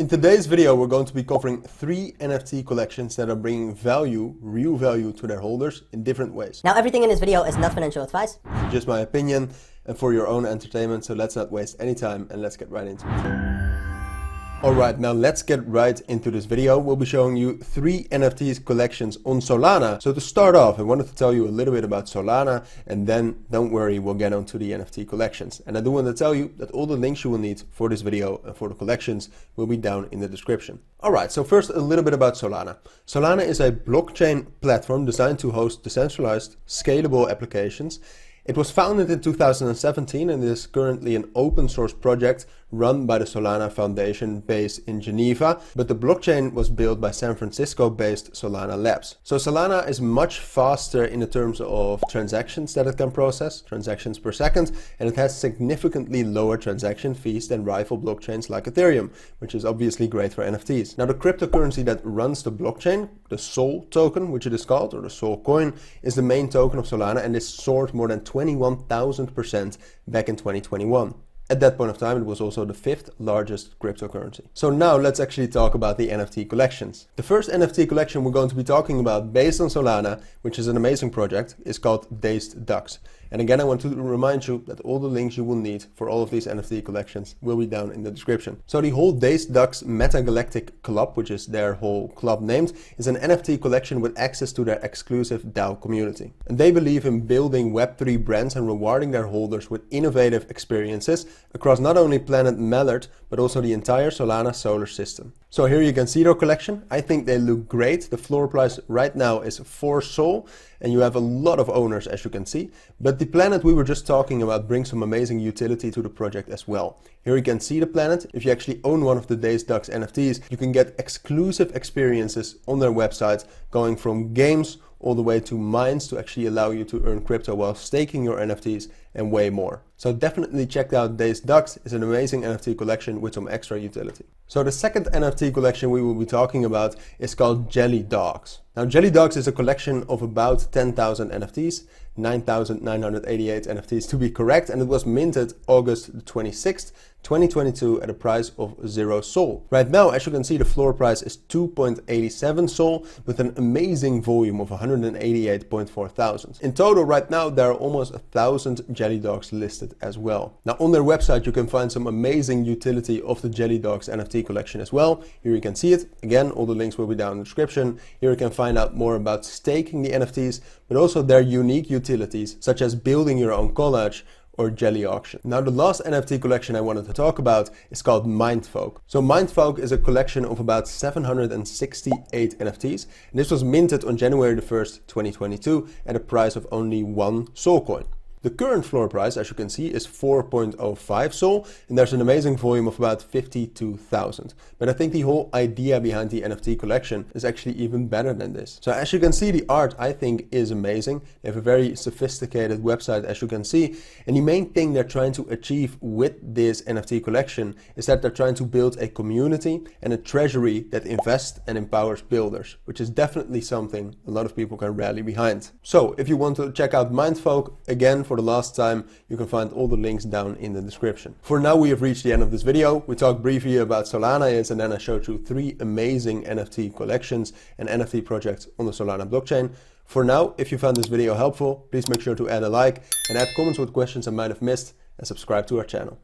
In today's video, we're going to be covering 3 NFT collections that are bringing value, real value to their holders in different ways. Now, everything in this video is not financial advice. It's just my opinion and for your own entertainment, so let's not waste any time and let's get right into it. Alright, now let's get right into this video. We'll be showing you 3 NFTs collections on Solana. So to start off, I wanted to tell you a little bit about Solana, and then don't worry, we'll get on to the NFT collections. And I do want to tell you that all the links you will need for this video and for the collections will be down in the description. Alright, so first a little bit about Solana. Solana is a blockchain platform designed to host decentralized, scalable applications. It was founded in 2017 and is currently an open source project run by the Solana Foundation based in Geneva, but the blockchain was built by San Francisco based Solana Labs. So Solana is much faster in the terms of transactions that it can process, transactions per second, and it has significantly lower transaction fees than rival blockchains like Ethereum, which is obviously great for NFTs. Now the cryptocurrency that runs the blockchain, the SOL token, which it is called, or the SOL coin, is the main token of Solana, and this soared more than 21,000% back in 2021. At that point of time, it was also the 5th largest cryptocurrency. So now let's actually talk about the NFT collections. The first NFT collection we're going to be talking about based on Solana, which is an amazing project, is called Dazed Ducks. And again, I want to remind you that all the links you will need for all of these NFT collections will be down in the description. So the whole Dazed Ducks Metagalactic Club, which is their whole club named, is an NFT collection with access to their exclusive DAO community. And they believe in building Web3 brands and rewarding their holders with innovative experiences across not only planet Mallard, but also the entire Solana solar system. So here you can see their collection. I think they look great. The floor price right now is 4 SOL, and you have a lot of owners, as you can see. But the planet we were just talking about brings some amazing utility to the project as well. Here you can see the planet. If you actually own one of the Dazed Ducks NFTs, you can get exclusive experiences on their website, going from games all the way to mines to actually allow you to earn crypto while staking your NFTs and way more. So definitely check out Dazed Ducks. It's an amazing NFT collection with some extra utility. So the second NFT collection we will be talking about is called Jelly Dogs. Now Jelly Dogs is a collection of about 10,000 NFTs, 9,988 NFTs to be correct, and it was minted August 26th, 2022 at a price of 0 SOL. Right now, as you can see, the floor price is 2.87 SOL with an amazing volume of 188.4 thousand. In total, right now, there are almost 1,000 Jelly Dogs listed as well. Now on their website, you can find some amazing utility of the Jelly Dogs NFT collection as well. Here you can see it. Again, all the links will be down in the description. Here you can find out more about staking the NFTs, but also their unique utilities, such as building your own collage or jelly auction. Now the last NFT collection I wanted to talk about is called Mindfolk. So Mindfolk is a collection of about 768 NFTs. And this was minted on January the 1st, 2022 at a price of only 1 SOL coin. The current floor price, as you can see, is 4.05 SOL, and there's an amazing volume of about 52,000. But I think the whole idea behind the NFT collection is actually even better than this. So as you can see, the art I think is amazing. They have a very sophisticated website, as you can see. And the main thing they're trying to achieve with this NFT collection is that they're trying to build a community and a treasury that invests and empowers builders, which is definitely something a lot of people can rally behind. So if you want to check out Mindfolk, again, for the last time, you can find all the links down in the description. For now, we have reached the end of this video. We talked briefly about Solana is, and then I showed you 3 amazing NFT collections and NFT projects on the Solana blockchain. For now, if you found this video helpful, please make sure to add a like and add comments with questions I might have missed, and subscribe to our channel.